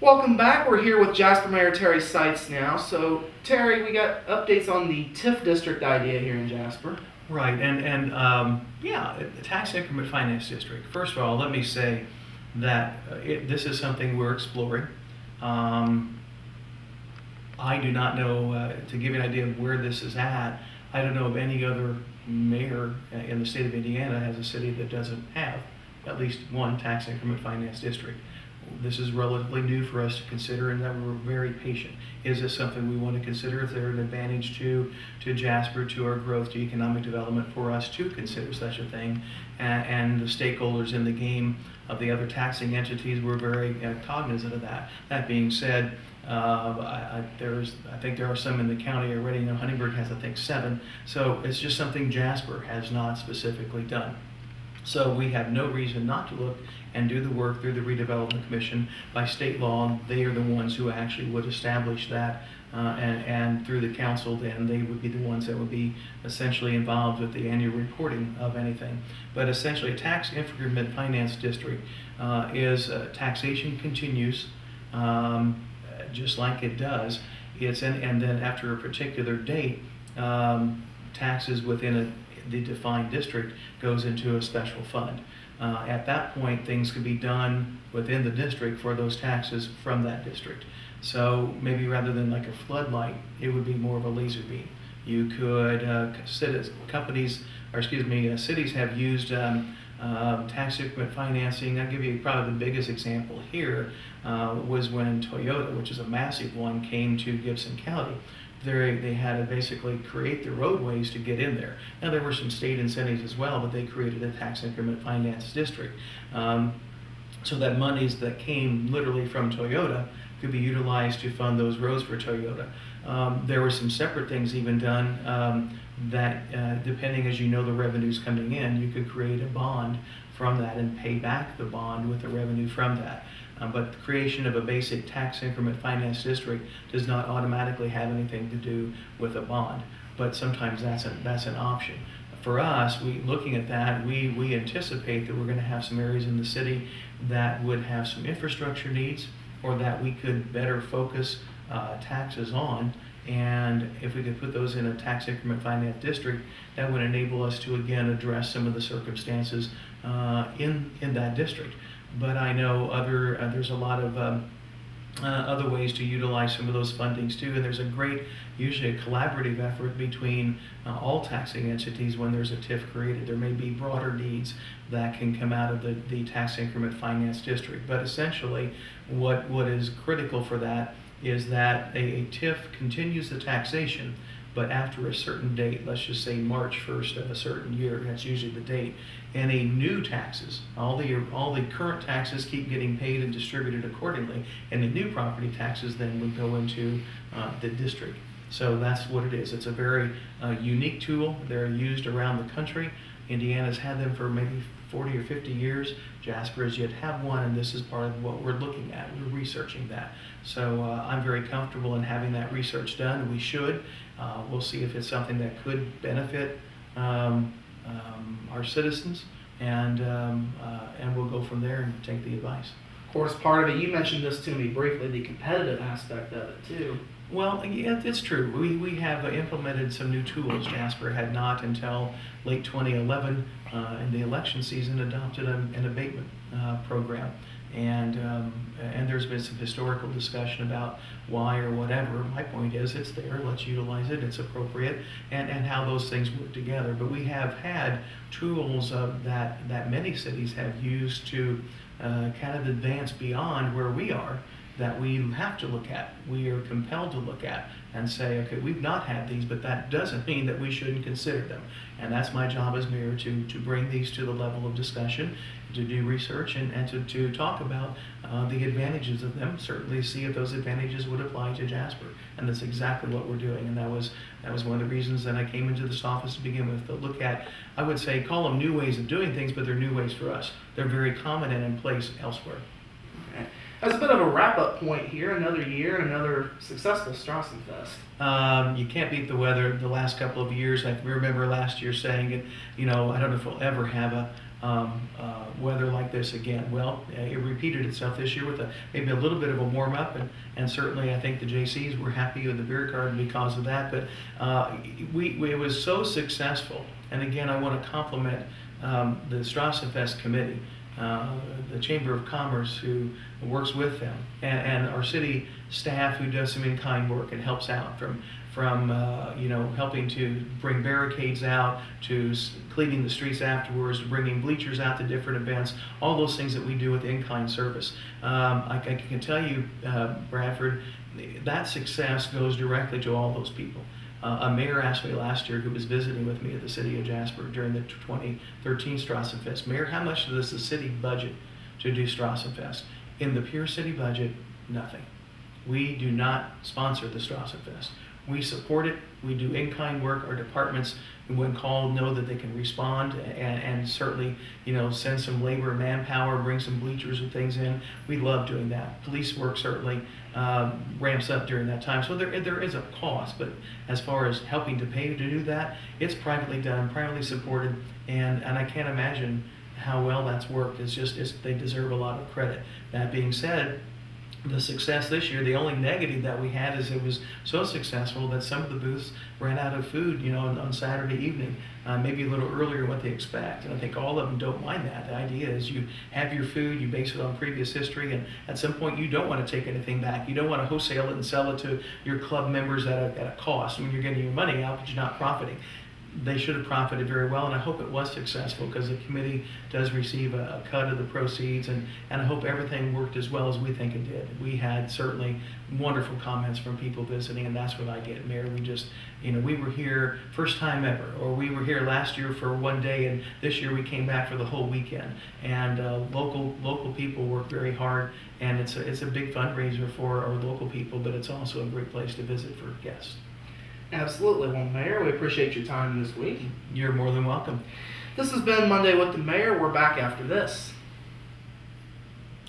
Welcome back. We're here with Jasper Mayor Terry Seitz now. So, Terry, we got updates on the TIF district idea here in Jasper. Right, yeah, the tax increment finance district. First of all, let me say that this is something we're exploring. I do not know, to give you an idea of where this is at, I don't know of any other mayor in the state of Indiana has a city that doesn't have at least one tax increment finance district. This is relatively new for us to consider, and that we're very patient. Is this something we want to consider? Is there an advantage to Jasper, to our growth, to economic development for us to consider such a thing? And the stakeholders in the game of the other taxing entities, we're very cognizant of that. That being said, I think there are some in the county already. Huntingburg has, I think, 7. So it's just something Jasper has not specifically done. So we have no reason not to look and do the work through the Redevelopment Commission. By state law, they are the ones who actually would establish that, and through the council, then they would be the ones that would be essentially involved with the annual reporting of anything. But essentially, a tax increment finance district is taxation continues just like it does. And then after a particular date, taxes within the defined district goes into a special fund. At that point, things could be done within the district for those taxes from that district. So maybe rather than like a floodlight, it would be more of a laser beam. You could, cities have used tax increment financing. I'll give you probably the biggest example here was when Toyota, which is a massive one, came to Gibson County. They had to basically create the roadways to get in there. Now there were some state incentives as well, but they created a tax increment finance district. So that monies that came literally from Toyota could be utilized to fund those roads for Toyota. There were some separate things even done that depending, as you know, the revenues coming in, you could create a bond from that and pay back the bond with the revenue from that. But the creation of a basic tax increment finance district does not automatically have anything to do with a bond. But sometimes that's an option. For us, looking at that, we anticipate that we're going to have some areas in the city that would have some infrastructure needs, or that we could better focus taxes on. And if we could put those in a tax increment finance district, that would enable us to again address some of the circumstances in that district. But I know there's a lot of other ways to utilize some of those fundings too, and there's usually a collaborative effort between all taxing entities when there's a TIF created. There may be broader needs that can come out of the tax increment finance district, but essentially what is critical for that is that a TIF continues the taxation, but after a certain date, let's just say March 1st of a certain year, that's usually the date, any new taxes, all the current taxes keep getting paid and distributed accordingly, and the new property taxes then would go into the district. So that's what it is. It's a very unique tool. They're used around the country. Indiana's had them for maybe 40 or 50 years. Jasper has yet have one, and this is part of what we're looking at. We're researching that. So I'm very comfortable in having that research done, and we should. We'll see if it's something that could benefit our citizens, and we'll go from there and take the advice. Of course, part of it, you mentioned this to me briefly, the competitive aspect of it too. Well, yeah, it's true. We have implemented some new tools. Jasper had not until late 2011 in the election season adopted an abatement program. And there's been some historical discussion about why or whatever. My point is, it's there, let's utilize it, it's appropriate, and how those things work together. But we have had tools that many cities have used to kind of advance beyond where we are, that we have to look at, we are compelled to look at and say, okay, we've not had these, but that doesn't mean that we shouldn't consider them. And that's my job as mayor, to bring these to the level of discussion, to do research, and to talk about the advantages of them, certainly see if those advantages would apply to Jasper. And that's exactly what we're doing, and that was one of the reasons that I came into this office to begin with, to look at, I would say, call them new ways of doing things, but they're new ways for us. They're very common and in place elsewhere. Okay. As a bit of a wrap-up point here, another year and another successful Strawson Fest. You can't beat the weather the last couple of years. I remember last year saying it, I don't know if we'll ever have weather like this again? Well, it repeated itself this year with maybe a little bit of a warm up, and certainly I think the JCs were happy with the beer garden because of that. But it was so successful, and again, I want to compliment the Strassenfest committee, the Chamber of Commerce who works with them, and our city staff who does some in-kind work and helps out from helping to bring barricades out, to cleaning the streets afterwards, to bringing bleachers out to different events, all those things that we do with in-kind service. I can tell you, Bradford, that success goes directly to all those people. A mayor asked me last year, who was visiting with me at the city of Jasper during the 2013 Strassenfest, Mayor, how much does the city budget to do Strassenfest? In the pure city budget, nothing. We do not sponsor the Strassenfest. We support it. We do in-kind work. Our departments, when called, know that they can respond and certainly, send some labor, manpower, bring some bleachers and things in. We love doing that. Police work certainly ramps up during that time. So there is a cost, but as far as helping to pay to do that, it's privately done, privately supported, and I can't imagine how well that's worked. They deserve a lot of credit. That being said, the success this year, the only negative that we had is it was so successful that some of the booths ran out of food, on Saturday evening, maybe a little earlier than what they expect. And I think all of them don't mind that. The idea is you have your food, you base it on previous history, and at some point you don't want to take anything back. You don't want to wholesale it and sell it to your club members at a cost. I mean, you're getting your money out, but you're not profiting. They should have profited very well, and I hope it was successful because the committee does receive a cut of the proceeds, and I hope everything worked as well as we think it did. We had certainly wonderful comments from people visiting, and that's what I get, Mayor. We just, we were here first time ever, or we were here last year for one day, and this year we came back for the whole weekend. And local people work very hard, and it's a big fundraiser for our local people, but it's also a great place to visit for guests. Absolutely. Well, Mayor, we appreciate your time this week. You're more than welcome. This has been Monday with the Mayor. We're back after this.